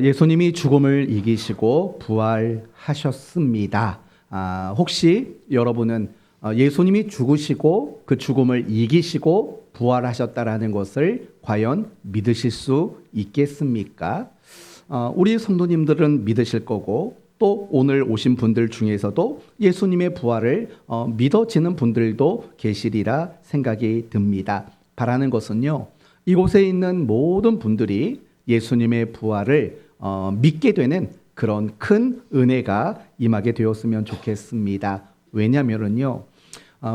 예수님이 죽음을 이기시고 부활하셨습니다. 혹시 여러분은 예수님이 죽으시고 그 죽음을 이기시고 부활하셨다라는 것을 과연 믿으실 수 있겠습니까? 우리 성도님들은 믿으실 거고, 또 오늘 오신 분들 중에서도 예수님의 부활을 믿어지는 분들도 계시리라 생각이 듭니다. 바라는 것은요, 이곳에 있는 모든 분들이 예수님의 부활을 믿게 되는 그런 큰 은혜가 임하게 되었으면 좋겠습니다. 왜냐하면요,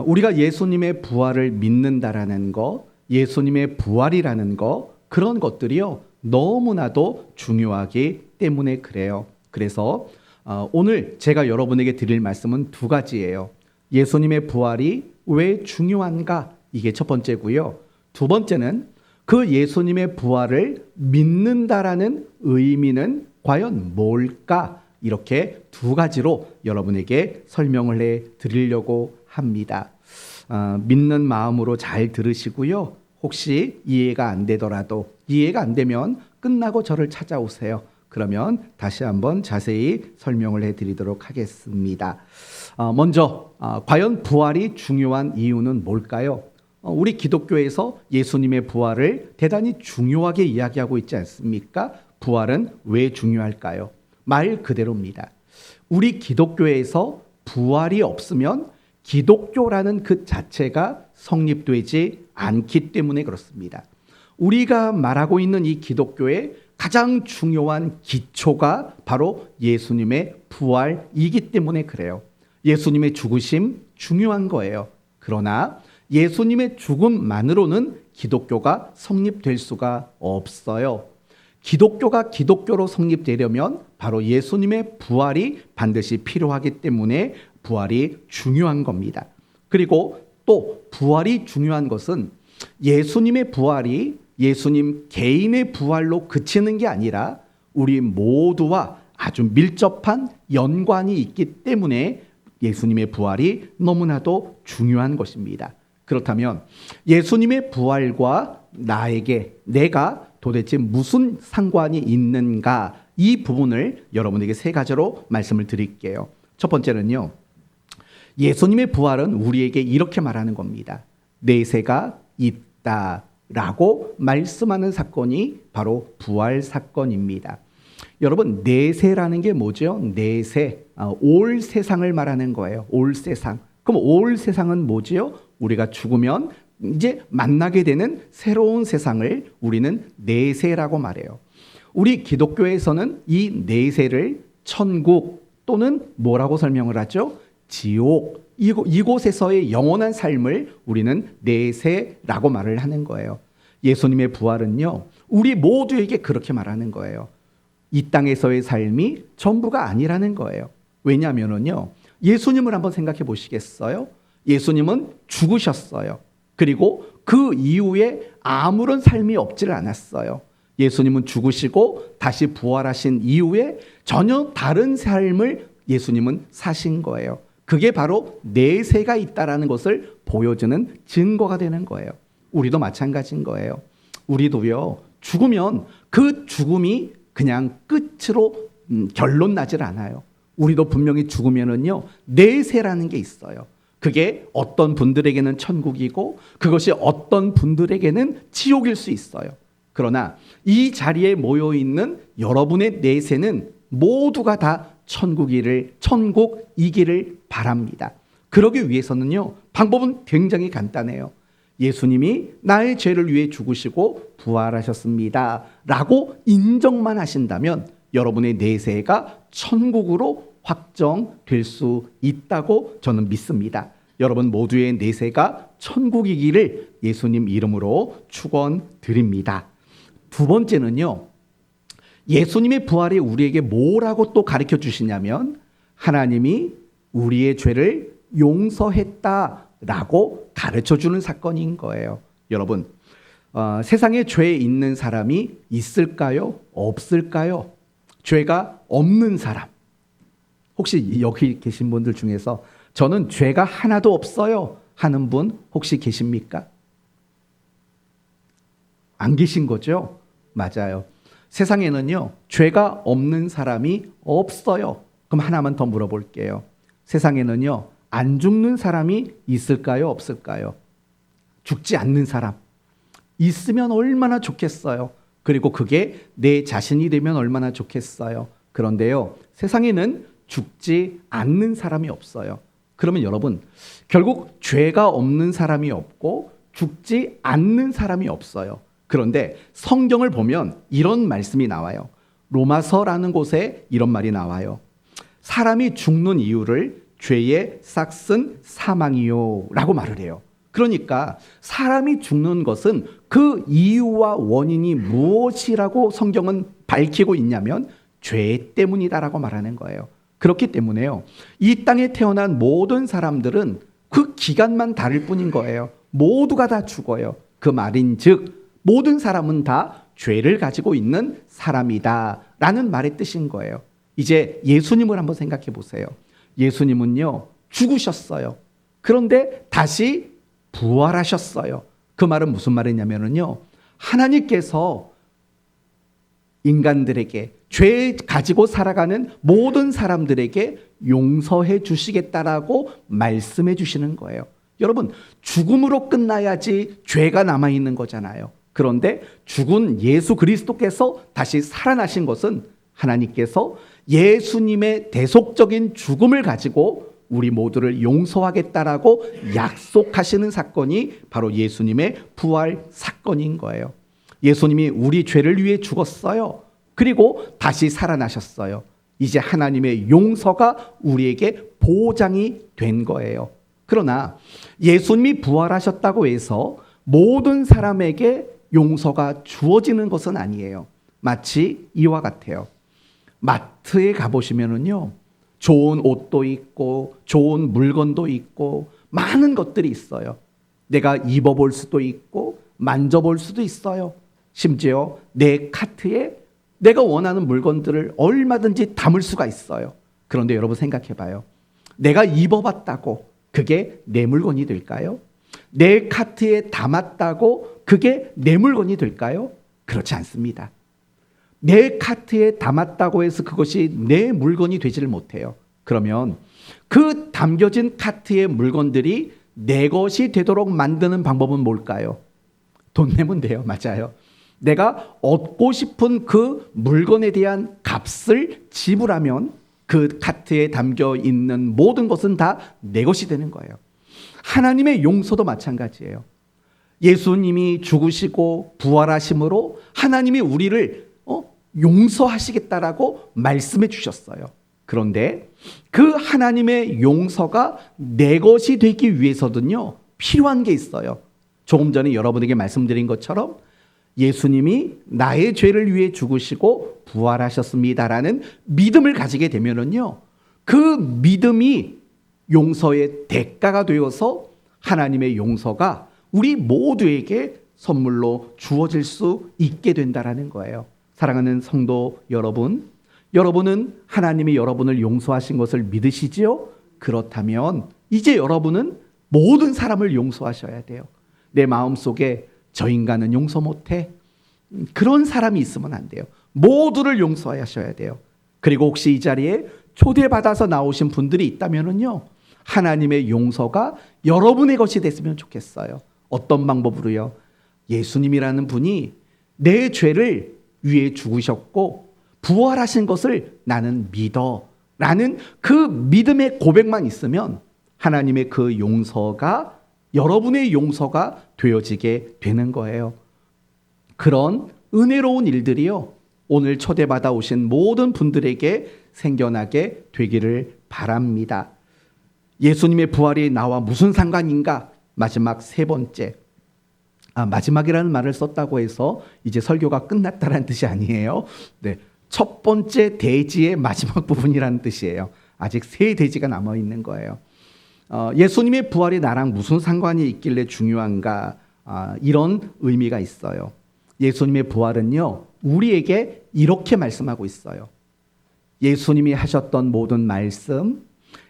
우리가 예수님의 부활을 믿는다라는 것, 예수님의 부활이라는 것, 그런 것들이요 너무나도 중요하기 때문에 그래요. 그래서 오늘 제가 여러분에게 드릴 말씀은 두 가지예요. 예수님의 부활이 왜 중요한가? 이게 첫 번째고요. 두 번째는 그 예수님의 부활을 믿는다라는 의미는 과연 뭘까? 이렇게 두 가지로 여러분에게 설명을 해 드리려고 합니다. 믿는 마음으로 잘 들으시고요. 혹시 이해가 안 되더라도, 이해가 안 되면 끝나고 저를 찾아오세요. 그러면 다시 한번 자세히 설명을 해 드리도록 하겠습니다. 먼저 과연 부활이 중요한 이유는 뭘까요? 우리 기독교에서 예수님의 부활을 대단히 중요하게 이야기하고 있지 않습니까? 부활은 왜 중요할까요? 말 그대로입니다. 우리 기독교에서 부활이 없으면 기독교라는 그 자체가 성립되지 않기 때문에 그렇습니다. 우리가 말하고 있는 이 기독교의 가장 중요한 기초가 바로 예수님의 부활이기 때문에 그래요. 예수님의 죽으심 중요한 거예요. 그러나 예수님의 죽음만으로는 기독교가 성립될 수가 없어요. 기독교가 기독교로 성립되려면 바로 예수님의 부활이 반드시 필요하기 때문에 부활이 중요한 겁니다. 그리고 또 부활이 중요한 것은 예수님의 부활이 예수님 개인의 부활로 그치는 게 아니라 우리 모두와 아주 밀접한 연관이 있기 때문에 예수님의 부활이 너무나도 중요한 것입니다. 그렇다면 예수님의 부활과 내가 도대체 무슨 상관이 있는가, 이 부분을 여러분에게 세 가지로 말씀을 드릴게요. 첫 번째는요, 예수님의 부활은 우리에게 이렇게 말하는 겁니다. 내세가 있다라고 말씀하는 사건이 바로 부활 사건입니다. 여러분, 내세라는 게 뭐죠? 내세, 올 세상을 말하는 거예요. 올 세상. 그럼 올 세상은 뭐지요? 우리가 죽으면 이제 만나게 되는 새로운 세상을 우리는 내세라고 말해요. 우리 기독교에서는 이 내세를 천국 또는 뭐라고 설명을 하죠? 지옥, 이곳에서의 영원한 삶을 우리는 내세라고 말을 하는 거예요. 예수님의 부활은요, 우리 모두에게 그렇게 말하는 거예요. 이 땅에서의 삶이 전부가 아니라는 거예요. 왜냐하면요, 예수님을 한번 생각해 보시겠어요? 예수님은 죽으셨어요. 그리고 그 이후에 아무런 삶이 없지를 않았어요. 예수님은 죽으시고 다시 부활하신 이후에 전혀 다른 삶을 예수님은 사신 거예요. 그게 바로 내세가 있다라는 것을 보여주는 증거가 되는 거예요. 우리도 마찬가지인 거예요. 우리도요, 죽으면 그 죽음이 그냥 끝으로 결론 나질 않아요. 우리도 분명히 죽으면은요, 내세라는 게 있어요. 그게 어떤 분들에게는 천국이고 그것이 어떤 분들에게는 지옥일 수 있어요. 그러나 이 자리에 모여 있는 여러분의 내세는 모두가 다 천국이기를 바랍니다. 그러기 위해서는요, 방법은 굉장히 간단해요. 예수님이 나의 죄를 위해 죽으시고 부활하셨습니다 라고 인정만 하신다면 여러분의 내세가 천국으로 확정될 수 있다고 저는 믿습니다. 여러분 모두의 내세가 천국이기를 예수님 이름으로 축원드립니다. 두 번째는요, 예수님의 부활이 우리에게 뭐라고 또 가르쳐 주시냐면 하나님이 우리의 죄를 용서했다라고 가르쳐 주는 사건인 거예요. 여러분, 세상에 죄 있는 사람이 있을까요? 없을까요? 죄가 없는 사람, 혹시 여기 계신 분들 중에서 저는 죄가 하나도 없어요 하는 분 혹시 계십니까? 안 계신 거죠? 맞아요. 세상에는요, 죄가 없는 사람이 없어요. 그럼 하나만 더 물어볼게요. 세상에는요, 안 죽는 사람이 있을까요? 없을까요? 죽지 않는 사람. 있으면 얼마나 좋겠어요. 그리고 그게 내 자신이 되면 얼마나 좋겠어요. 그런데요, 세상에는 죽지 않는 사람이 없어요. 그러면 여러분, 결국 죄가 없는 사람이 없고 죽지 않는 사람이 없어요. 그런데 성경을 보면 이런 말씀이 나와요. 로마서라는 곳에 이런 말이 나와요. 사람이 죽는 이유를 죄의 싹슨 사망이요 라고 말을 해요. 그러니까 사람이 죽는 것은 그 이유와 원인이 무엇이라고 성경은 밝히고 있냐면 죄 때문이다라고 말하는 거예요. 그렇기 때문에요, 이 땅에 태어난 모든 사람들은 그 기간만 다를 뿐인 거예요. 모두가 다 죽어요. 그 말인즉 모든 사람은 다 죄를 가지고 있는 사람이다 라는 말의 뜻인 거예요. 이제 예수님을 한번 생각해 보세요. 예수님은요, 죽으셨어요. 그런데 다시 부활하셨어요. 그 말은 무슨 말이냐면요, 하나님께서 인간들에게, 죄 가지고 살아가는 모든 사람들에게 용서해 주시겠다라고 말씀해 주시는 거예요. 여러분, 죽음으로 끝나야지 죄가 남아있는 거잖아요. 그런데 죽은 예수 그리스도께서 다시 살아나신 것은 하나님께서 예수님의 대속적인 죽음을 가지고 우리 모두를 용서하겠다라고 약속하시는 사건이 바로 예수님의 부활 사건인 거예요. 예수님이 우리 죄를 위해 죽었어요. 그리고 다시 살아나셨어요. 이제 하나님의 용서가 우리에게 보장이 된 거예요. 그러나 예수님이 부활하셨다고 해서 모든 사람에게 용서가 주어지는 것은 아니에요. 마치 이와 같아요. 마트에 가보시면은요, 좋은 옷도 있고 좋은 물건도 있고 많은 것들이 있어요. 내가 입어볼 수도 있고 만져볼 수도 있어요. 심지어 내 카트에 내가 원하는 물건들을 얼마든지 담을 수가 있어요. 그런데 여러분 생각해 봐요. 내가 입어봤다고 그게 내 물건이 될까요? 내 카트에 담았다고 그게 내 물건이 될까요? 그렇지 않습니다. 내 카트에 담았다고 해서 그것이 내 물건이 되지를 못해요. 그러면 그 담겨진 카트의 물건들이 내 것이 되도록 만드는 방법은 뭘까요? 돈 내면 돼요. 맞아요. 내가 얻고 싶은 그 물건에 대한 값을 지불하면 그 카트에 담겨 있는 모든 것은 다 내 것이 되는 거예요. 하나님의 용서도 마찬가지예요. 예수님이 죽으시고 부활하심으로 하나님이 우리를 용서하시겠다라고 말씀해 주셨어요. 그런데 그 하나님의 용서가 내 것이 되기 위해서는요, 필요한 게 있어요. 조금 전에 여러분에게 말씀드린 것처럼 예수님이 나의 죄를 위해 죽으시고 부활하셨습니다라는 믿음을 가지게 되면은요, 그 믿음이 용서의 대가가 되어서 하나님의 용서가 우리 모두에게 선물로 주어질 수 있게 된다라는 거예요. 사랑하는 성도 여러분, 여러분은 하나님이 여러분을 용서하신 것을 믿으시지요? 그렇다면 이제 여러분은 모든 사람을 용서하셔야 돼요. 내 마음속에 저 인간은 용서 못해, 그런 사람이 있으면 안 돼요. 모두를 용서하셔야 돼요. 그리고 혹시 이 자리에 초대받아서 나오신 분들이 있다면요, 하나님의 용서가 여러분의 것이 됐으면 좋겠어요. 어떤 방법으로요? 예수님이라는 분이 내 죄를 위해 죽으셨고 부활하신 것을 나는 믿어 라는 그 믿음의 고백만 있으면 하나님의 그 용서가 여러분의 용서가 되어지게 되는 거예요. 그런 은혜로운 일들이요, 오늘 초대받아 오신 모든 분들에게 생겨나게 되기를 바랍니다. 예수님의 부활이 나와 무슨 상관인가? 마지막 세 번째. 마지막이라는 말을 썼다고 해서 이제 설교가 끝났다는 뜻이 아니에요. 네, 첫 번째 대지의 마지막 부분이라는 뜻이에요. 아직 세 대지가 남아 있는 거예요. 예수님의 부활이 나랑 무슨 상관이 있길래 중요한가? 이런 의미가 있어요. 예수님의 부활은요, 우리에게 이렇게 말씀하고 있어요. 예수님이 하셨던 모든 말씀,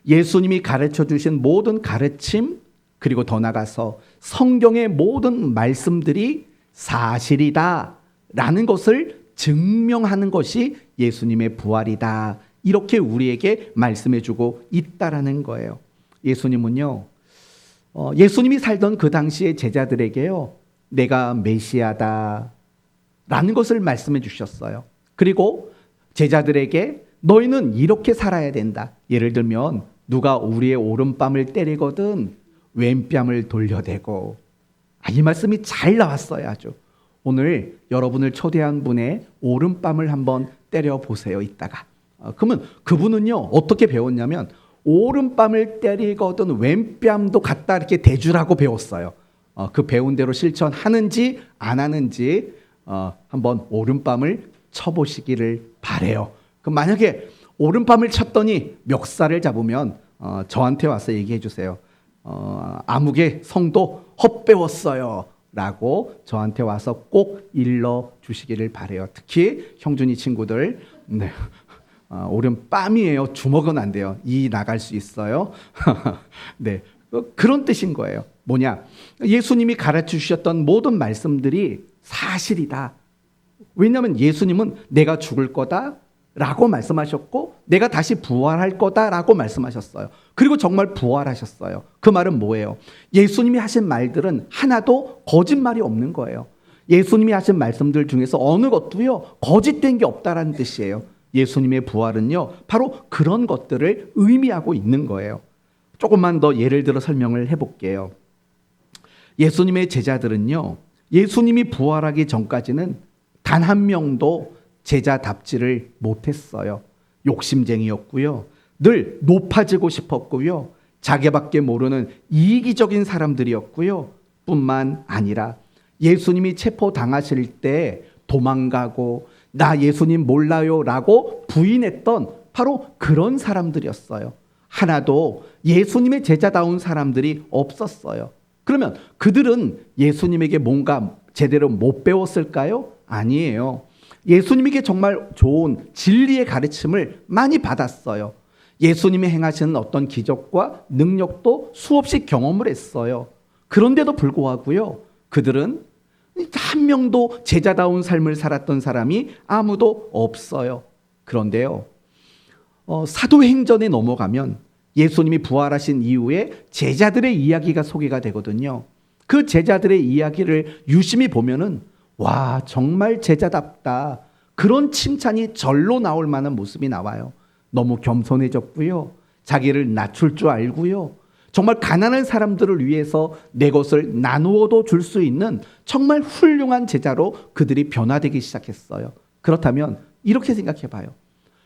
예수님이 가르쳐 주신 모든 가르침, 그리고 더 나아가서 성경의 모든 말씀들이 사실이다 라는 것을 증명하는 것이 예수님의 부활이다. 이렇게 우리에게 말씀해주고 있다라는 거예요. 예수님은요, 예수님이 살던 그 당시의 제자들에게요, 내가 메시아다 라는 것을 말씀해 주셨어요. 그리고 제자들에게 너희는 이렇게 살아야 된다. 예를 들면 누가 우리의 오른뺨을 때리거든 왼뺨을 돌려대고, 이 말씀이 잘 나왔어요. 아주. 오늘 여러분을 초대한 분의 오른뺨을 한번 때려보세요. 이따가. 그러면 그분은요 어떻게 배웠냐면 오른뺨을 때리거든 왼뺨도 갖다 이렇게 대주라고 배웠어요. 그 배운 대로 실천하는지 안 하는지 한번 오른뺨을 쳐보시기를 바래요. 그럼 만약에 오른뺨을 쳤더니 멱살을 잡으면 저한테 와서 얘기해 주세요. 아무개 성도 헛배웠어요 라고 저한테 와서 꼭 일러 주시기를 바래요. 특히 형준이 친구들, 네. 오른뺨이에요. 주먹은 안 돼요. 이 나갈 수 있어요. 네, 그런 뜻인 거예요. 뭐냐? 예수님이 가르쳐 주셨던 모든 말씀들이 사실이다. 왜냐하면 예수님은 내가 죽을 거다 라고 말씀하셨고 내가 다시 부활할 거다 라고 말씀하셨어요. 그리고 정말 부활하셨어요. 그 말은 뭐예요? 예수님이 하신 말들은 하나도 거짓말이 없는 거예요. 예수님이 하신 말씀들 중에서 어느 것도요 거짓된 게 없다라는 뜻이에요. 예수님의 부활은요 바로 그런 것들을 의미하고 있는 거예요. 조금만 더 예를 들어 설명을 해볼게요. 예수님의 제자들은요 예수님이 부활하기 전까지는 단 한 명도 제자답지를 못했어요. 욕심쟁이였고요, 늘 높아지고 싶었고요, 자기밖에 모르는 이기적인 사람들이었고요, 뿐만 아니라 예수님이 체포당하실 때 도망가고 나 예수님 몰라요 라고 부인했던 바로 그런 사람들이었어요. 하나도 예수님의 제자다운 사람들이 없었어요. 그러면 그들은 예수님에게 뭔가 제대로 못 배웠을까요? 아니에요. 예수님에게 정말 좋은 진리의 가르침을 많이 받았어요. 예수님이 행하시는 어떤 기적과 능력도 수없이 경험을 했어요. 그런데도 불구하고요, 그들은 한 명도 제자다운 삶을 살았던 사람이 아무도 없어요. 그런데요, 사도행전에 넘어가면 예수님이 부활하신 이후에 제자들의 이야기가 소개가 되거든요. 그 제자들의 이야기를 유심히 보면은 와, 정말 제자답다, 그런 칭찬이 절로 나올 만한 모습이 나와요. 너무 겸손해졌고요, 자기를 낮출 줄 알고요, 정말 가난한 사람들을 위해서 내 것을 나누어도 줄 수 있는 정말 훌륭한 제자로 그들이 변화되기 시작했어요. 그렇다면 이렇게 생각해 봐요.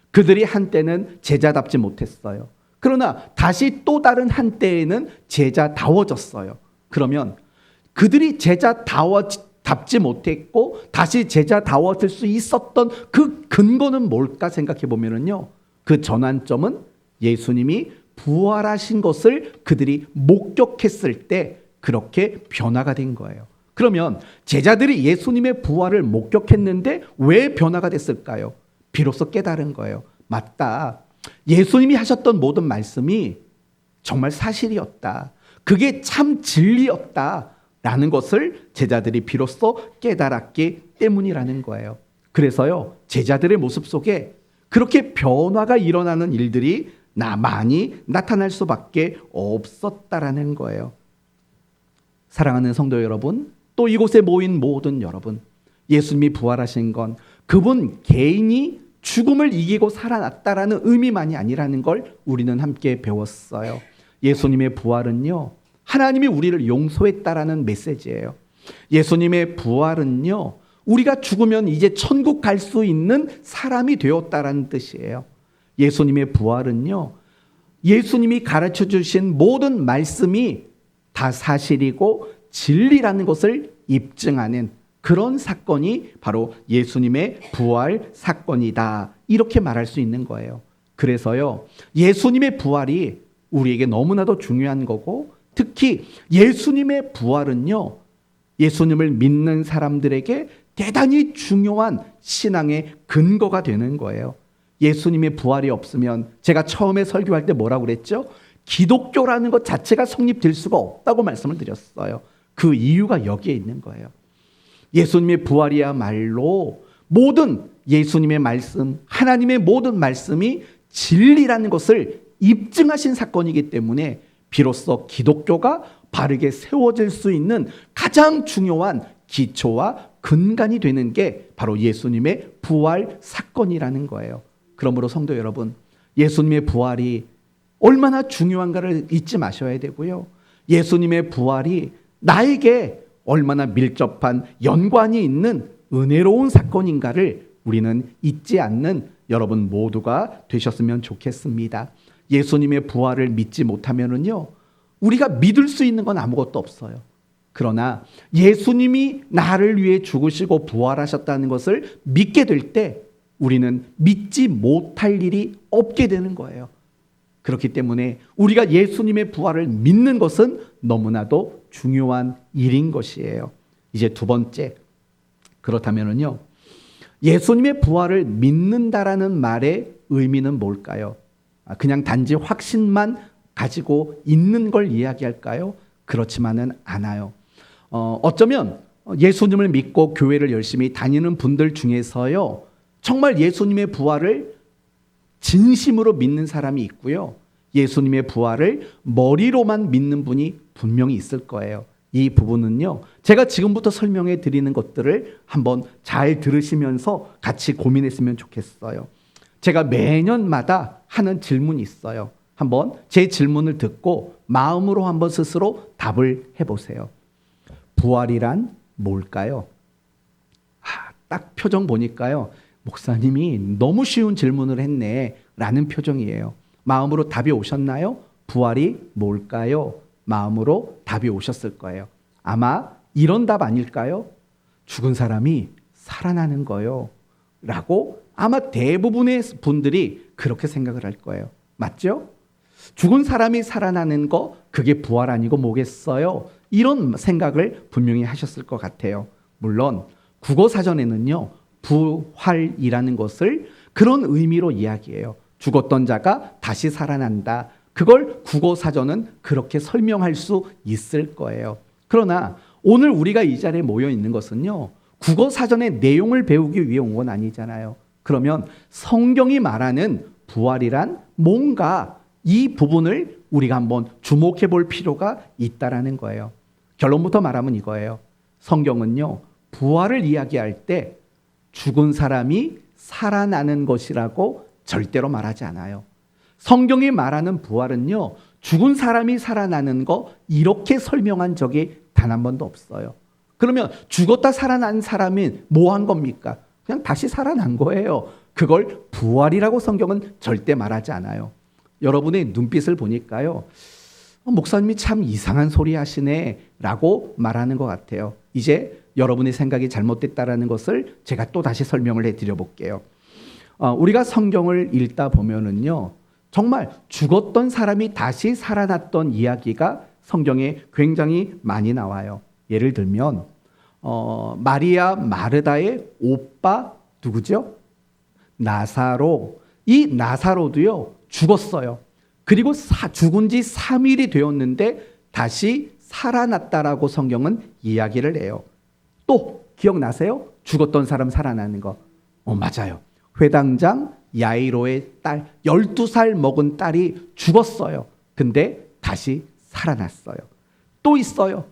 그들이 한때는 제자답지 못했어요. 그러나 다시 또 다른 한때에는 제자다워졌어요. 그러면 그들이 제자답지 못했고 다시 제자다워질 수 있었던 그 근거는 뭘까 생각해 보면은요, 그 전환점은 예수님이 부활하신 것을 그들이 목격했을 때 그렇게 변화가 된 거예요. 그러면 제자들이 예수님의 부활을 목격했는데 왜 변화가 됐을까요? 비로소 깨달은 거예요. 맞다, 예수님이 하셨던 모든 말씀이 정말 사실이었다, 그게 참 진리였다 라는 것을 제자들이 비로소 깨달았기 때문이라는 거예요. 그래서요, 제자들의 모습 속에 그렇게 변화가 일어나는 일들이 많이 나타날 수밖에 없었다라는 거예요. 사랑하는 성도 여러분, 또 이곳에 모인 모든 여러분, 예수님이 부활하신 건 그분 개인이 죽음을 이기고 살아났다라는 의미만이 아니라는 걸 우리는 함께 배웠어요. 예수님의 부활은요, 하나님이 우리를 용서했다라는 메시지예요. 예수님의 부활은요, 우리가 죽으면 이제 천국 갈 수 있는 사람이 되었다라는 뜻이에요. 예수님의 부활은요, 예수님이 가르쳐 주신 모든 말씀이 다 사실이고 진리라는 것을 입증하는 그런 사건이 바로 예수님의 부활 사건이다, 이렇게 말할 수 있는 거예요. 그래서요, 예수님의 부활이 우리에게 너무나도 중요한 거고, 특히 예수님의 부활은요, 예수님을 믿는 사람들에게 대단히 중요한 신앙의 근거가 되는 거예요. 예수님의 부활이 없으면, 제가 처음에 설교할 때 뭐라고 그랬죠? 기독교라는 것 자체가 성립될 수가 없다고 말씀을 드렸어요. 그 이유가 여기에 있는 거예요. 예수님의 부활이야말로 모든 예수님의 말씀, 하나님의 모든 말씀이 진리라는 것을 입증하신 사건이기 때문에 비로소 기독교가 바르게 세워질 수 있는 가장 중요한 기초와 근간이 되는 게 바로 예수님의 부활 사건이라는 거예요. 그러므로 성도 여러분, 예수님의 부활이 얼마나 중요한가를 잊지 마셔야 되고요. 예수님의 부활이 나에게 얼마나 밀접한 연관이 있는 은혜로운 사건인가를 우리는 잊지 않는 여러분 모두가 되셨으면 좋겠습니다. 예수님의 부활을 믿지 못하면은요, 우리가 믿을 수 있는 건 아무것도 없어요. 그러나 예수님이 나를 위해 죽으시고 부활하셨다는 것을 믿게 될 때 우리는 믿지 못할 일이 없게 되는 거예요. 그렇기 때문에 우리가 예수님의 부활을 믿는 것은 너무나도 중요한 일인 것이에요. 이제 두 번째, 그렇다면은요, 예수님의 부활을 믿는다라는 말의 의미는 뭘까요? 그냥 단지 확신만 가지고 있는 걸 이야기할까요? 그렇지만은 않아요. 어쩌면 예수님을 믿고 교회를 열심히 다니는 분들 중에서요, 정말 예수님의 부활을 진심으로 믿는 사람이 있고요, 예수님의 부활을 머리로만 믿는 분이 분명히 있을 거예요. 이 부분은요, 제가 지금부터 설명해 드리는 것들을 한번 잘 들으시면서 같이 고민했으면 좋겠어요. 제가 매년마다 하는 질문이 있어요. 한번 제 질문을 듣고 마음으로 한번 스스로 답을 해보세요. 부활이란 뭘까요? 딱 표정 보니까요, 목사님이 너무 쉬운 질문을 했네 라는 표정이에요. 마음으로 답이 오셨나요? 부활이 뭘까요? 마음으로 답이 오셨을 거예요. 아마 이런 답 아닐까요? 죽은 사람이 살아나는 거요 라고 아마 대부분의 분들이 그렇게 생각을 할 거예요. 맞죠? 죽은 사람이 살아나는 거, 그게 부활 아니고 뭐겠어요? 이런 생각을 분명히 하셨을 것 같아요. 물론 국어사전에는요, 부활이라는 것을 그런 의미로 이야기해요. 죽었던 자가 다시 살아난다. 그걸 국어사전은 그렇게 설명할 수 있을 거예요. 그러나 오늘 우리가 이 자리에 모여 있는 것은요, 국어사전의 내용을 배우기 위해 온 건 아니잖아요. 그러면 성경이 말하는 부활이란 뭔가, 이 부분을 우리가 한번 주목해 볼 필요가 있다라는 거예요. 결론부터 말하면 이거예요. 성경은요, 부활을 이야기할 때 죽은 사람이 살아나는 것이라고 절대로 말하지 않아요. 성경이 말하는 부활은요, 죽은 사람이 살아나는 거 이렇게 설명한 적이 단 한 번도 없어요. 그러면 죽었다 살아난 사람이 뭐 한 겁니까? 그냥 다시 살아난 거예요. 그걸 부활이라고 성경은 절대 말하지 않아요. 여러분의 눈빛을 보니까요, 목사님이 참 이상한 소리 하시네 라고 말하는 것 같아요. 이제 여러분의 생각이 잘못됐다라는 것을 제가 또 다시 설명을 해드려 볼게요. 우리가 성경을 읽다 보면은요, 정말 죽었던 사람이 다시 살아났던 이야기가 성경에 굉장히 많이 나와요. 예를 들면 마리아 마르다의 오빠 누구죠? 나사로. 이 나사로도요, 죽었어요. 그리고 죽은 지 3일이 되었는데 다시 살아났다라고 성경은 이야기를 해요. 또 기억나세요? 죽었던 사람 살아나는 거. 맞아요. 회당장 야이로의 딸, 12살 먹은 딸이 죽었어요. 근데 다시 살아났어요. 또 있어요.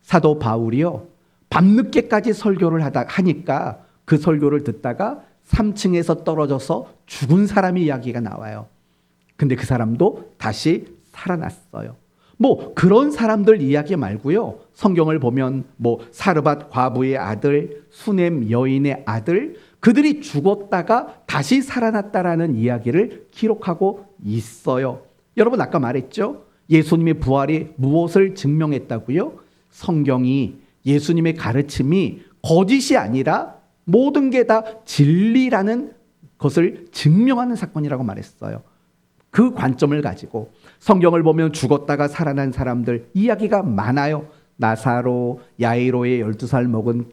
사도 바울이요, 밤늦게까지 설교를 하니까 그 설교를 듣다가 3층에서 떨어져서 죽은 사람의 이야기가 나와요. 근데 그 사람도 다시 살아났어요. 뭐 그런 사람들 이야기 말고요, 성경을 보면 뭐 사르밧 과부의 아들, 수넴 여인의 아들, 그들이 죽었다가 다시 살아났다라는 이야기를 기록하고 있어요. 여러분 아까 말했죠? 예수님의 부활이 무엇을 증명했다고요? 성경이, 예수님의 가르침이 거짓이 아니라 모든 게 다 진리라는 것을 증명하는 사건이라고 말했어요. 그 관점을 가지고 성경을 보면 죽었다가 살아난 사람들 이야기가 많아요. 나사로, 야이로의 12살 먹은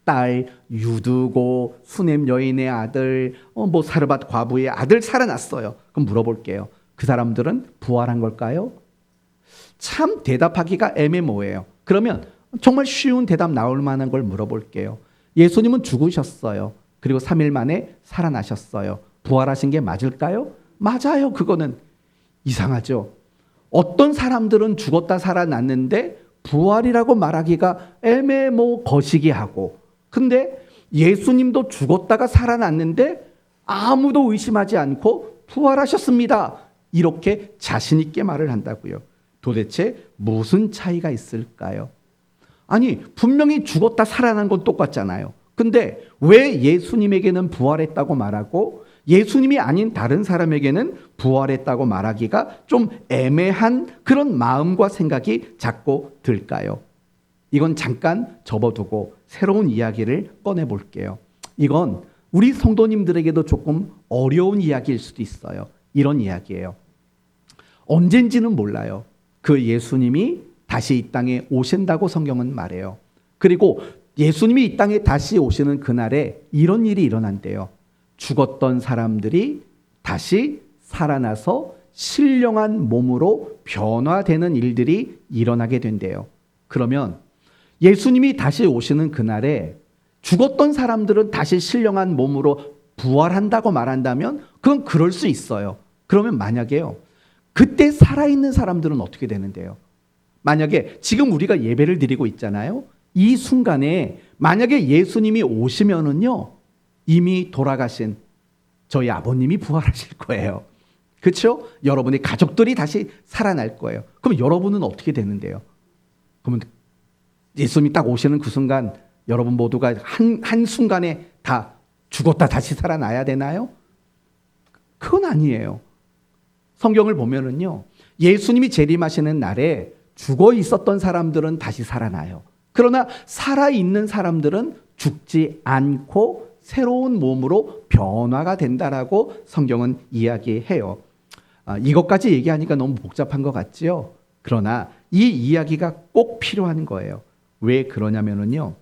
딸, 유두고, 수넴 여인의 아들, 뭐 사르밧 과부의 아들 살아났어요. 그럼 물어볼게요. 그 사람들은 부활한 걸까요? 참 대답하기가 애매모호해요. 그러면 정말 쉬운 대답 나올 만한 걸 물어볼게요. 예수님은 죽으셨어요. 그리고 3일 만에 살아나셨어요. 부활하신 게 맞을까요? 맞아요. 그거는 이상하죠. 어떤 사람들은 죽었다 살아났는데 부활이라고 말하기가 애매모 거시기하고, 근데 예수님도 죽었다가 살아났는데 아무도 의심하지 않고 부활하셨습니다, 이렇게 자신 있게 말을 한다고요. 도대체 무슨 차이가 있을까요? 아니, 분명히 죽었다 살아난 건 똑같잖아요. 근데 왜 예수님에게는 부활했다고 말하고 예수님이 아닌 다른 사람에게는 부활했다고 말하기가 좀 애매한 그런 마음과 생각이 자꾸 들까요? 이건 잠깐 접어두고 새로운 이야기를 꺼내 볼게요. 이건 우리 성도님들에게도 조금 어려운 이야기일 수도 있어요. 이런 이야기예요. 언젠지는 몰라요. 그 예수님이 다시 이 땅에 오신다고 성경은 말해요. 그리고 예수님이 이 땅에 다시 오시는 그날에 이런 일이 일어난대요. 죽었던 사람들이 다시 살아나서 신령한 몸으로 변화되는 일들이 일어나게 된대요. 그러면 예수님이 다시 오시는 그날에 죽었던 사람들은 다시 신령한 몸으로 부활한다고 말한다면 그건 그럴 수 있어요. 그러면 만약에요, 그때 살아있는 사람들은 어떻게 되는데요? 만약에 지금 우리가 예배를 드리고 있잖아요. 이 순간에 만약에 예수님이 오시면은요, 이미 돌아가신 저희 아버님이 부활하실 거예요. 그렇죠? 여러분의 가족들이 다시 살아날 거예요. 그럼 여러분은 어떻게 되는데요? 그러면 예수님이 딱 오시는 그 순간 여러분 모두가 한 순간에 다 죽었다 다시 살아나야 되나요? 그건 아니에요. 성경을 보면은요, 예수님이 재림하시는 날에 죽어 있었던 사람들은 다시 살아나요. 그러나 살아있는 사람들은 죽지 않고 새로운 몸으로 변화가 된다라고 성경은 이야기해요. 이것까지 얘기하니까 너무 복잡한 것 같지요? 그러나 이 이야기가 꼭 필요한 거예요. 왜 그러냐면요,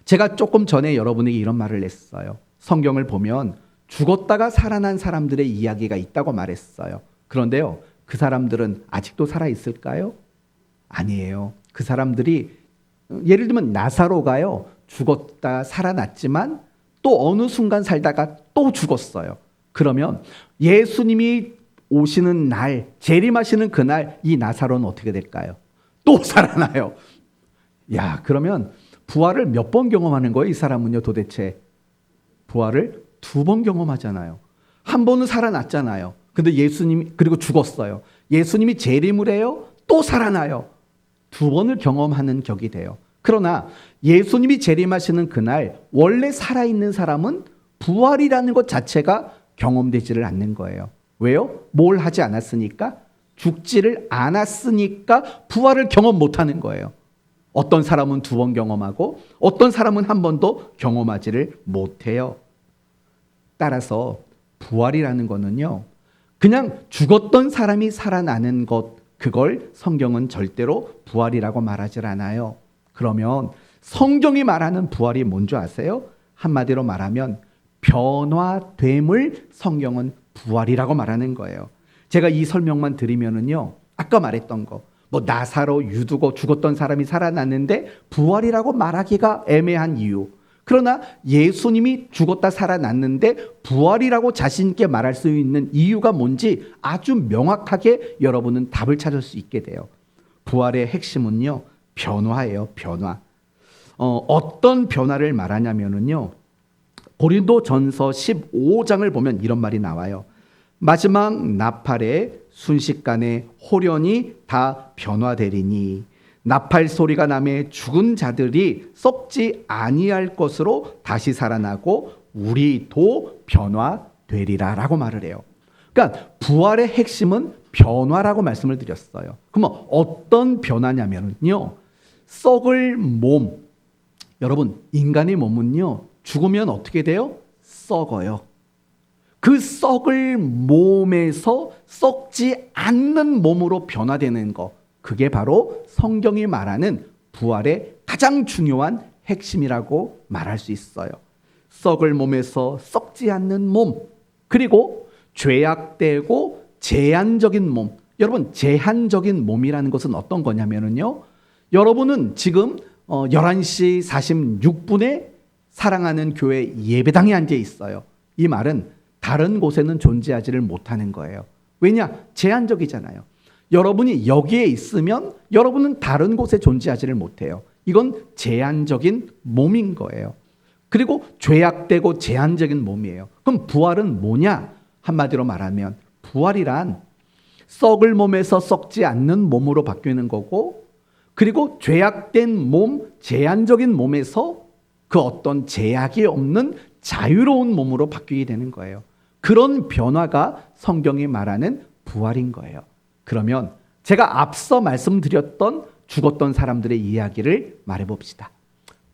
제가 조금 전에 여러분에게 이런 말을 했어요. 성경을 보면 죽었다가 살아난 사람들의 이야기가 있다고 말했어요. 그런데요, 그 사람들은 아직도 살아있을까요? 아니에요. 그 사람들이, 예를 들면 나사로가요, 죽었다 살아났지만 또 어느 순간 살다가 또 죽었어요. 그러면 예수님이 오시는 날, 재림하시는 그날 이 나사로는 어떻게 될까요? 또 살아나요. 야, 그러면 부활을 몇 번 경험하는 거예요? 이 사람은요, 도대체 부활을 2번 경험하잖아요. 한 번은 살아났잖아요. 근데 예수님이, 그리고 죽었어요. 예수님이 재림을 해요, 또 살아나요. 2번을 경험하는 격이 돼요. 그러나 예수님이 재림하시는 그날 원래 살아있는 사람은 부활이라는 것 자체가 경험되지를 않는 거예요. 왜요? 뭘 하지 않았으니까? 죽지를 않았으니까 부활을 경험 못하는 거예요. 어떤 사람은 2번 경험하고 어떤 사람은 한 번도 경험하지를 못해요. 따라서 부활이라는 거는요, 그냥 죽었던 사람이 살아나는 것, 그걸 성경은 절대로 부활이라고 말하지 않아요. 그러면 성경이 말하는 부활이 뭔지 아세요? 한마디로 말하면 변화됨을 성경은 부활이라고 말하는 거예요. 제가 이 설명만 드리면은요, 아까 말했던 거, 뭐 나사로, 유두고 죽었던 사람이 살아났는데 부활이라고 말하기가 애매한 이유. 그러나 예수님이 죽었다 살아났는데 부활이라고 자신 있게 말할 수 있는 이유가 뭔지 아주 명확하게 여러분은 답을 찾을 수 있게 돼요. 부활의 핵심은요, 변화예요. 변화. 어떤 변화를 말하냐면은요, 고린도전서 15장을 보면 이런 말이 나와요. 마지막 나팔에 순식간에 호련히 다 변화되리니 나팔 소리가 나매 죽은 자들이 썩지 아니할 것으로 다시 살아나고 우리도 변화되리라라고 말을 해요. 그러니까 부활의 핵심은 변화라고 말씀을 드렸어요. 그러면 어떤 변화냐면요, 썩을 몸. 여러분, 인간의 몸은요, 죽으면 어떻게 돼요? 썩어요. 그 썩을 몸에서 썩지 않는 몸으로 변화되는 거, 그게 바로 성경이 말하는 부활의 가장 중요한 핵심이라고 말할 수 있어요. 썩을 몸에서 썩지 않는 몸, 그리고 죄악되고 제한적인 몸. 여러분, 제한적인 몸이라는 것은 어떤 거냐면요, 여러분은 지금 11시 46분에 사랑하는 교회 예배당에 앉아 있어요. 이 말은 다른 곳에는 존재하지를 못하는 거예요. 왜냐? 제한적이잖아요. 여러분이 여기에 있으면 여러분은 다른 곳에 존재하지를 못해요. 이건 제한적인 몸인 거예요. 그리고 죄악되고 제한적인 몸이에요. 그럼 부활은 뭐냐? 한마디로 말하면 부활이란 썩을 몸에서 썩지 않는 몸으로 바뀌는 거고, 그리고 죄악된 몸, 제한적인 몸에서 그 어떤 제약이 없는 자유로운 몸으로 바뀌게 되는 거예요. 그런 변화가 성경이 말하는 부활인 거예요. 그러면 제가 앞서 말씀드렸던 죽었던 사람들의 이야기를 말해봅시다.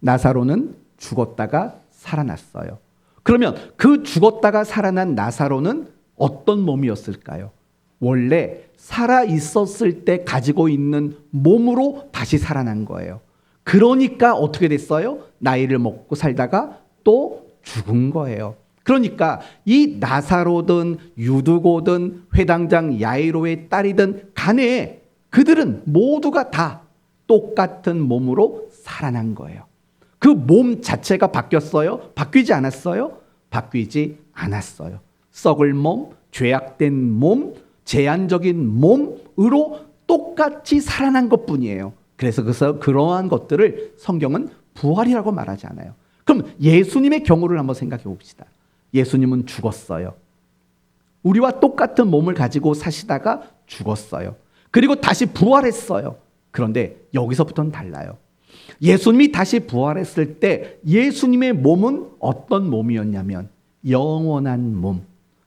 나사로는 죽었다가 살아났어요. 그러면 그 죽었다가 살아난 나사로는 어떤 몸이었을까요? 원래 살아 있었을 때 가지고 있는 몸으로 다시 살아난 거예요. 그러니까 어떻게 됐어요? 나이를 먹고 살다가 또 죽은 거예요. 그러니까 이 나사로든 유두고든 회당장 야이로의 딸이든 간에 그들은 모두가 다 똑같은 몸으로 살아난 거예요. 그 몸 자체가 바뀌었어요? 바뀌지 않았어요? 바뀌지 않았어요. 썩을 몸, 죄악된 몸, 제한적인 몸으로 똑같이 살아난 것뿐이에요. 그래서 그러한 것들을 성경은 부활이라고 말하지 않아요. 그럼 예수님의 경우를 한번 생각해 봅시다. 예수님은 죽었어요. 우리와 똑같은 몸을 가지고 사시다가 죽었어요. 그리고 다시 부활했어요. 그런데 여기서부터는 달라요. 예수님이 다시 부활했을 때 예수님의 몸은 어떤 몸이었냐면 영원한 몸,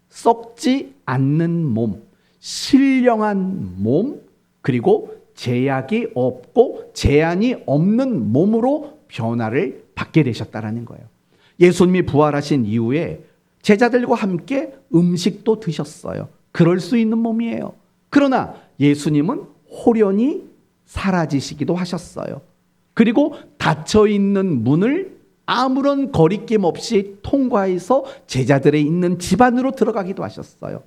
썩지 않는 몸, 신령한 몸, 그리고 제약이 없고 제한이 없는 몸으로 변화를 받게 되셨다라는 거예요. 예수님이 부활하신 이후에 제자들과 함께 음식도 드셨어요. 그럴 수 있는 몸이에요. 그러나 예수님은 홀연히 사라지시기도 하셨어요. 그리고 닫혀있는 문을 아무런 거리낌 없이 통과해서 제자들의 있는 집 안으로 들어가기도 하셨어요.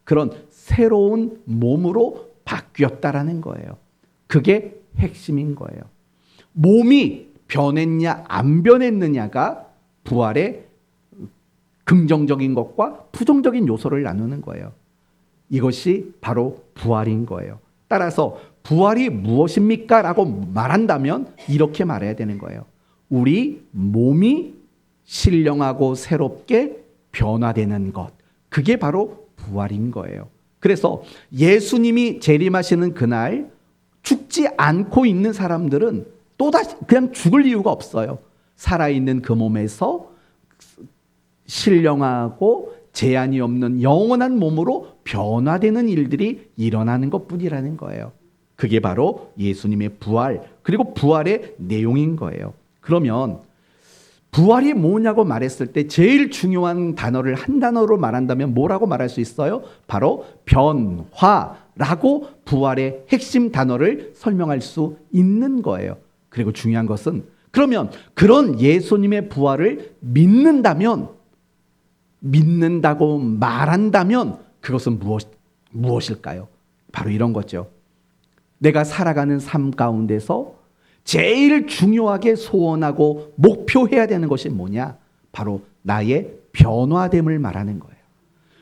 그런 새로운 몸으로 바뀌었다라는 거예요. 그게 핵심인 거예요. 몸이 변했냐 안 변했느냐가 부활의 긍정적인 것과 부정적인 요소를 나누는 거예요. 이것이 바로 부활인 거예요. 따라서 부활이 무엇입니까? 라고 말한다면 이렇게 말해야 되는 거예요. 우리 몸이 신령하고 새롭게 변화되는 것. 그게 바로 부활인 거예요. 그래서 예수님이 재림하시는 그날 죽지 않고 있는 사람들은 또다시 그냥 죽을 이유가 없어요. 살아있는 그 몸에서 신령하고 제한이 없는 영원한 몸으로 변화되는 일들이 일어나는 것뿐이라는 거예요. 그게 바로 예수님의 부활, 그리고 부활의 내용인 거예요. 그러면 부활이 뭐냐고 말했을 때 제일 중요한 단어를 한 단어로 말한다면 뭐라고 말할 수 있어요? 바로 변화라고 부활의 핵심 단어를 설명할 수 있는 거예요. 그리고 중요한 것은 그러면 그런 예수님의 부활을 믿는다고 말한다면 그것은 무엇일까요? 바로 이런 거죠. 내가 살아가는 삶 가운데서 제일 중요하게 소원하고 목표해야 되는 것이 뭐냐? 바로 나의 변화됨을 말하는 거예요.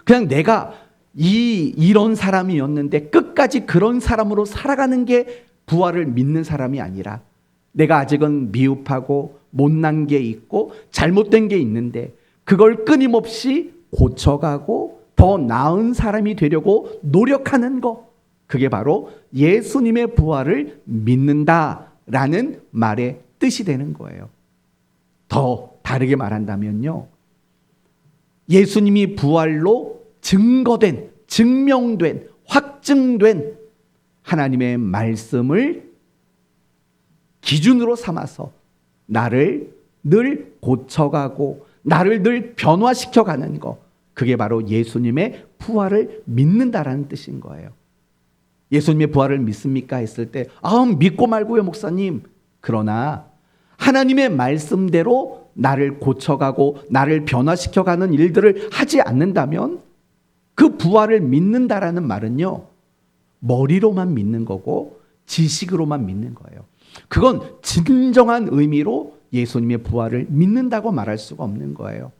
그냥 내가 이런 사람이었는데 끝까지 그런 사람으로 살아가는 게 부활을 믿는 사람이 아니라 내가 아직은 미흡하고 못난 게 있고 잘못된 게 있는데 그걸 끊임없이 고쳐가고 더 나은 사람이 되려고 노력하는 것. 그게 바로 예수님의 부활을 믿는다라는 말의 뜻이 되는 거예요. 더 다르게 말한다면요. 예수님이 부활로 증거된, 증명된, 확증된 하나님의 말씀을 기준으로 삼아서 나를 늘 고쳐가고 나를 늘 변화시켜가는 것. 그게 바로 예수님의 부활을 믿는다라는 뜻인 거예요. 예수님의 부활을 믿습니까? 했을 때 믿고 말고요 목사님. 그러나 하나님의 말씀대로 나를 고쳐가고 나를 변화시켜가는 일들을 하지 않는다면 그 부활을 믿는다라는 말은요 머리로만 믿는 거고 지식으로만 믿는 거예요. 그건 진정한 의미로 예수님의 부활을 믿는다고 말할 수가 없는 거예요.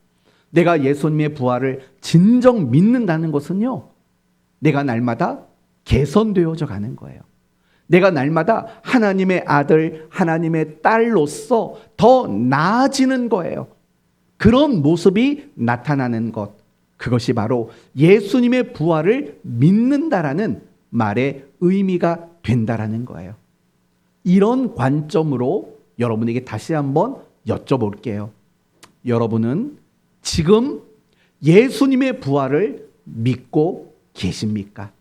내가 예수님의 부활을 진정 믿는다는 것은요, 내가 날마다 개선되어져 가는 거예요. 내가 날마다 하나님의 아들, 하나님의 딸로서 더 나아지는 거예요. 그런 모습이 나타나는 것, 그것이 바로 예수님의 부활을 믿는다라는 말의 의미가 된다라는 거예요. 이런 관점으로 여러분에게 다시 한번 여쭤볼게요. 여러분은 지금 예수님의 부활을 믿고 계십니까?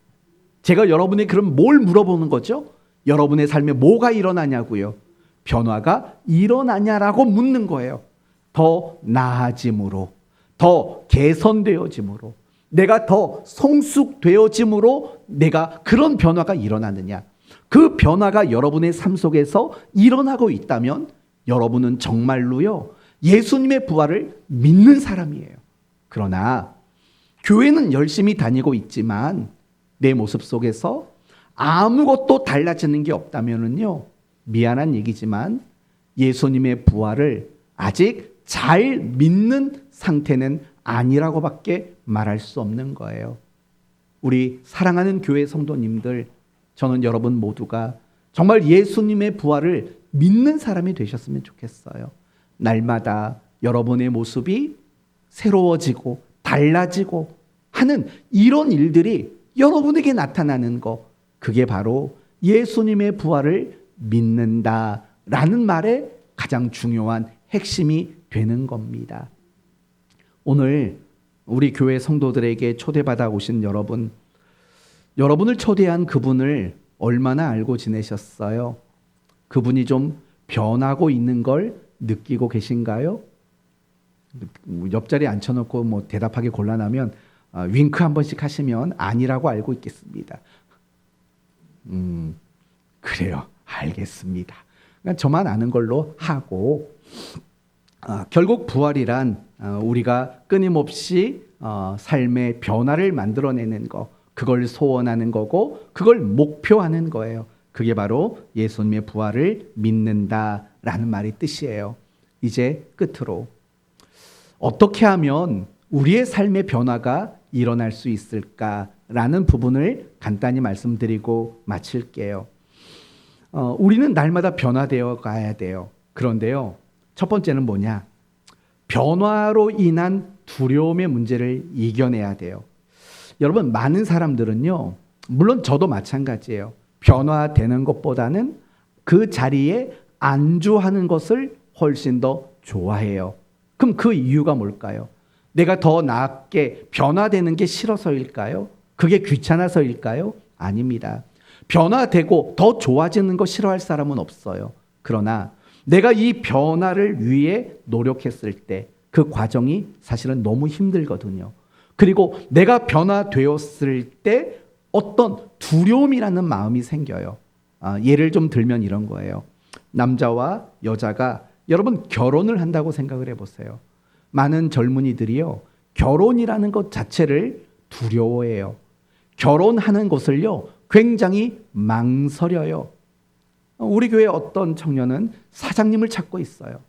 제가 여러분에게 그럼 뭘 물어보는 거죠? 여러분의 삶에 뭐가 일어나냐고요? 변화가 일어나냐라고 묻는 거예요. 더 나아짐으로, 더 개선되어짐으로, 내가 더 성숙되어짐으로 내가 그런 변화가 일어나느냐? 그 변화가 여러분의 삶 속에서 일어나고 있다면 여러분은 정말로요, 예수님의 부활을 믿는 사람이에요. 그러나 교회는 열심히 다니고 있지만 내 모습 속에서 아무것도 달라지는 게 없다면은요, 미안한 얘기지만 예수님의 부활을 아직 잘 믿는 상태는 아니라고밖에 말할 수 없는 거예요. 우리 사랑하는 교회 성도님들, 저는 여러분 모두가 정말 예수님의 부활을 믿는 사람이 되셨으면 좋겠어요. 날마다 여러분의 모습이 새로워지고 달라지고 하는 이런 일들이 여러분에게 나타나는 것, 그게 바로 예수님의 부활을 믿는다라는 말의 가장 중요한 핵심이 되는 겁니다. 오늘 우리 교회 성도들에게 초대받아 오신 여러분, 여러분을 초대한 그분을 얼마나 알고 지내셨어요? 그분이 좀 변하고 있는 걸 느끼고 계신가요? 옆자리에 앉혀놓고 뭐 대답하기 곤란하면 윙크 한 번씩 하시면 아니라고 알고 있겠습니다. 그래요. 알겠습니다. 그러니까 저만 아는 걸로 하고, 결국 부활이란 우리가 끊임없이 삶의 변화를 만들어내는 거, 그걸 소원하는 거고 그걸 목표하는 거예요. 그게 바로 예수님의 부활을 믿는다라는 말의 뜻이에요. 이제 끝으로 어떻게 하면 우리의 삶의 변화가 일어날 수 있을까라는 부분을 간단히 말씀드리고 마칠게요. 우리는 날마다 변화되어 가야 돼요. 그런데요, 첫 번째는 뭐냐? 변화로 인한 두려움의 문제를 이겨내야 돼요. 여러분, 많은 사람들은요, 물론 저도 마찬가지예요. 변화되는 것보다는 그 자리에 안주하는 것을 훨씬 더 좋아해요. 그럼 그 이유가 뭘까요? 내가 더 낫게 변화되는 게 싫어서일까요? 그게 귀찮아서일까요? 아닙니다. 변화되고 더 좋아지는 거 싫어할 사람은 없어요. 그러나 내가 이 변화를 위해 노력했을 때 그 과정이 사실은 너무 힘들거든요. 그리고 내가 변화되었을 때 어떤 두려움이라는 마음이 생겨요. 예를 좀 들면 이런 거예요. 남자와 여자가 여러분 결혼을 한다고 생각을 해보세요. 많은 젊은이들이요, 결혼이라는 것 자체를 두려워해요. 결혼하는 것을요, 굉장히 망설여요. 우리 교회 어떤 청년은 사장님을 찾고 있어요.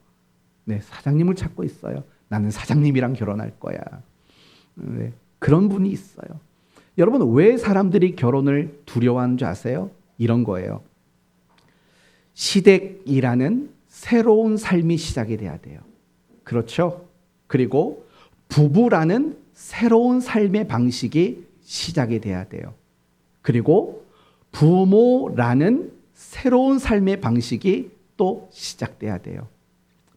네, 사장님을 찾고 있어요. 나는 사장님이랑 결혼할 거야. 네, 그런 분이 있어요. 여러분, 왜 사람들이 결혼을 두려워하는 줄 아세요? 이런 거예요. 시댁이라는 새로운 삶이 시작이 돼야 돼요. 그렇죠? 그리고 부부라는 새로운 삶의 방식이 시작이 돼야 돼요. 그리고 부모라는 새로운 삶의 방식이 또 시작돼야 돼요.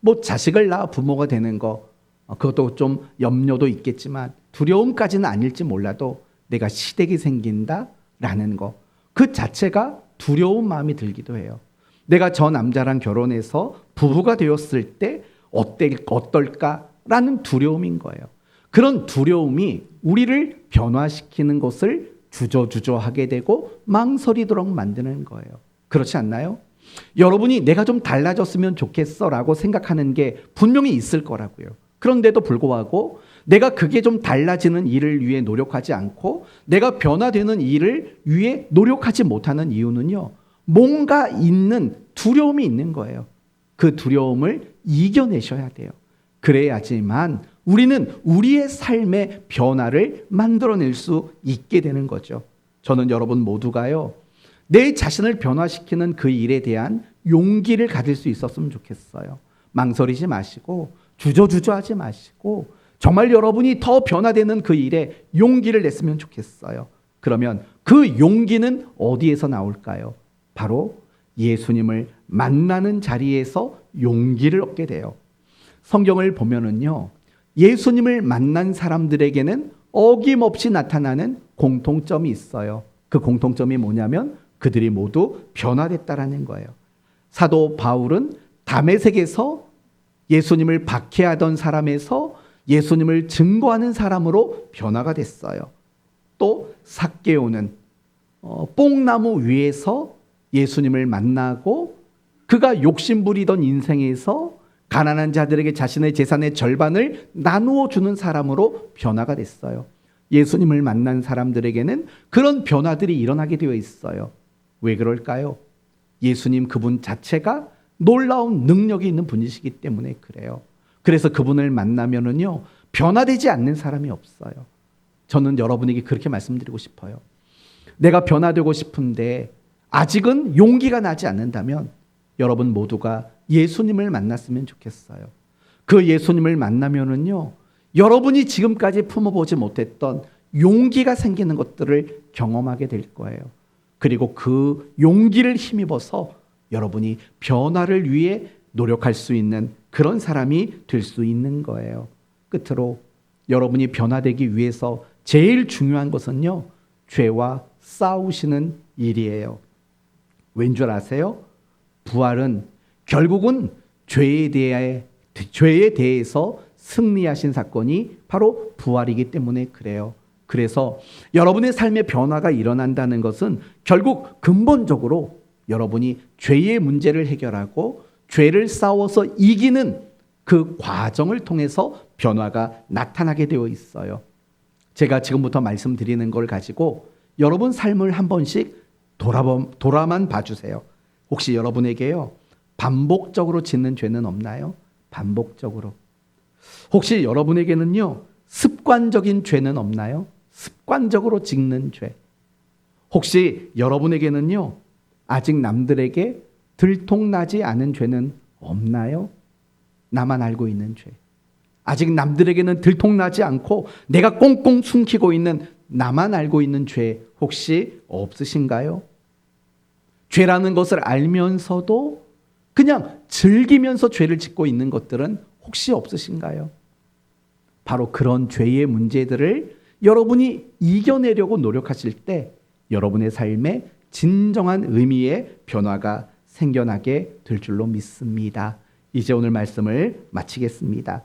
뭐 자식을 낳아 부모가 되는 거, 그것도 좀 염려도 있겠지만 두려움까지는 아닐지 몰라도 내가 시댁이 생긴다라는 거, 그 자체가 두려운 마음이 들기도 해요. 내가 저 남자랑 결혼해서 부부가 되었을 때 어떨까라는 두려움인 거예요. 그런 두려움이 우리를 변화시키는 것을 주저주저하게 되고 망설이도록 만드는 거예요. 그렇지 않나요? 여러분이 내가 좀 달라졌으면 좋겠어라고 생각하는 게 분명히 있을 거라고요. 그런데도 불구하고 내가 그게 좀 달라지는 일을 위해 노력하지 않고 내가 변화되는 일을 위해 노력하지 못하는 이유는요, 뭔가 있는 두려움이 있는 거예요. 그 두려움을 이겨내셔야 돼요. 그래야지만 우리는 우리의 삶의 변화를 만들어낼 수 있게 되는 거죠. 저는 여러분 모두가요, 내 자신을 변화시키는 그 일에 대한 용기를 가질 수 있었으면 좋겠어요. 망설이지 마시고 주저주저하지 마시고 정말 여러분이 더 변화되는 그 일에 용기를 냈으면 좋겠어요. 그러면 그 용기는 어디에서 나올까요? 바로 예수님을 만나는 자리에서 용기를 얻게 돼요. 성경을 보면은요, 예수님을 만난 사람들에게는 어김없이 나타나는 공통점이 있어요. 그 공통점이 뭐냐면 그들이 모두 변화됐다라는 거예요. 사도 바울은 다메섹에서 예수님을 박해하던 사람에서 예수님을 증거하는 사람으로 변화가 됐어요. 또 삭개오는 뽕나무 위에서 예수님을 만나고 그가 욕심부리던 인생에서 가난한 자들에게 자신의 재산의 절반을 나누어 주는 사람으로 변화가 됐어요. 예수님을 만난 사람들에게는 그런 변화들이 일어나게 되어 있어요. 왜 그럴까요? 예수님 그분 자체가 놀라운 능력이 있는 분이시기 때문에 그래요. 그래서 그분을 만나면은요, 변화되지 않는 사람이 없어요. 저는 여러분에게 그렇게 말씀드리고 싶어요. 내가 변화되고 싶은데 아직은 용기가 나지 않는다면 여러분 모두가 예수님을 만났으면 좋겠어요. 그 예수님을 만나면은요, 여러분이 지금까지 품어보지 못했던 용기가 생기는 것들을 경험하게 될 거예요. 그리고 그 용기를 힘입어서 여러분이 변화를 위해 노력할 수 있는 그런 사람이 될 수 있는 거예요. 끝으로 여러분이 변화되기 위해서 제일 중요한 것은요, 죄와 싸우시는 일이에요. 왠 줄 아세요? 부활은 결국은 죄에 대해서 승리하신 사건이 바로 부활이기 때문에 그래요. 그래서 여러분의 삶의 변화가 일어난다는 것은 결국 근본적으로 여러분이 죄의 문제를 해결하고 죄를 싸워서 이기는 그 과정을 통해서 변화가 나타나게 되어 있어요. 제가 지금부터 말씀드리는 걸 가지고 여러분 삶을 한 번씩 돌아만 봐주세요. 혹시 여러분에게요, 반복적으로 짓는 죄는 없나요? 반복적으로. 혹시 여러분에게는요, 습관적인 죄는 없나요? 습관적으로 짓는 죄. 혹시 여러분에게는요, 아직 남들에게 들통나지 않은 죄는 없나요? 나만 알고 있는 죄. 아직 남들에게는 들통나지 않고 내가 꽁꽁 숨기고 있는 나만 알고 있는 죄 혹시 없으신가요? 죄라는 것을 알면서도 그냥 즐기면서 죄를 짓고 있는 것들은 혹시 없으신가요? 바로 그런 죄의 문제들을 여러분이 이겨내려고 노력하실 때 여러분의 삶에 진정한 의미의 변화가 생겨나게 될 줄로 믿습니다. 이제 오늘 말씀을 마치겠습니다.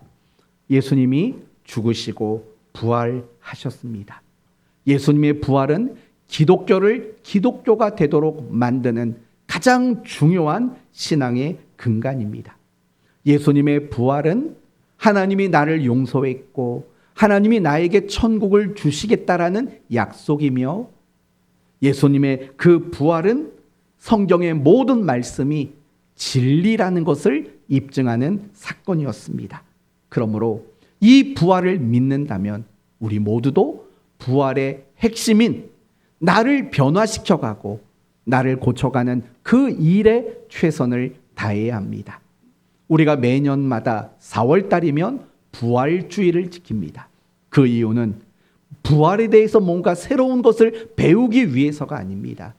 예수님이 죽으시고 부활하셨습니다. 예수님의 부활은 기독교를 기독교가 되도록 만드는 가장 중요한 신앙의 근간입니다. 예수님의 부활은 하나님이 나를 용서했고 하나님이 나에게 천국을 주시겠다라는 약속이며 예수님의 그 부활은 성경의 모든 말씀이 진리라는 것을 입증하는 사건이었습니다. 그러므로 이 부활을 믿는다면 우리 모두도 부활의 핵심인 나를 변화시켜가고 나를 고쳐가는 그 일에 최선을 다해야 합니다. 우리가 매년마다 4월달이면 부활주의를 지킵니다. 그 이유는 부활에 대해서 뭔가 새로운 것을 배우기 위해서가 아닙니다.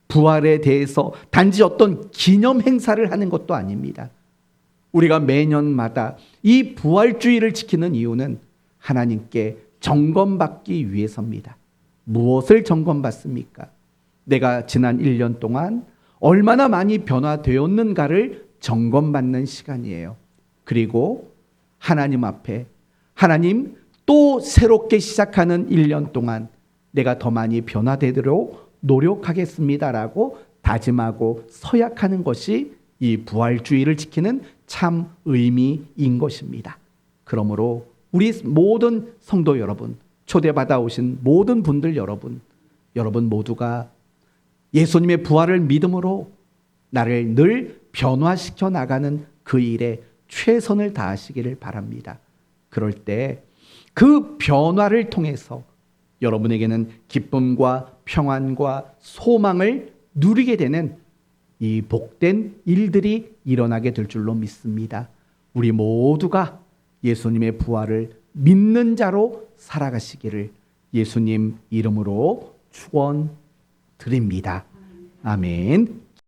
부활에 대해서 단지 어떤 기념 행사를 하는 것도 아닙니다. 우리가 매년마다 이 부활주의를 지키는 이유는 하나님께 점검받기 위해서입니다. 무엇을 점검받습니까? 내가 지난 1년 동안 얼마나 많이 변화되었는가를 점검받는 시간이에요. 그리고 하나님 앞에 하나님 또 새롭게 시작하는 1년 동안 내가 더 많이 변화되도록 노력하겠습니다라고 다짐하고 서약하는 것이 이 부활주의를 지키는 참 의미인 것입니다. 그러므로 우리 모든 성도 여러분, 초대받아 오신 모든 분들 여러분 모두가 예수님의 부활을 믿음으로 나를 늘 변화시켜 나가는 그 일에 최선을 다하시기를 바랍니다. 그럴 때 그 변화를 통해서 여러분에게는 기쁨과 평안과 소망을 누리게 되는 이 복된 일들이 일어나게 될 줄로 믿습니다. 우리 모두가 예수님의 부활을 믿는 자로 살아가시기를 예수님 이름으로 축원드립니다. 아멘.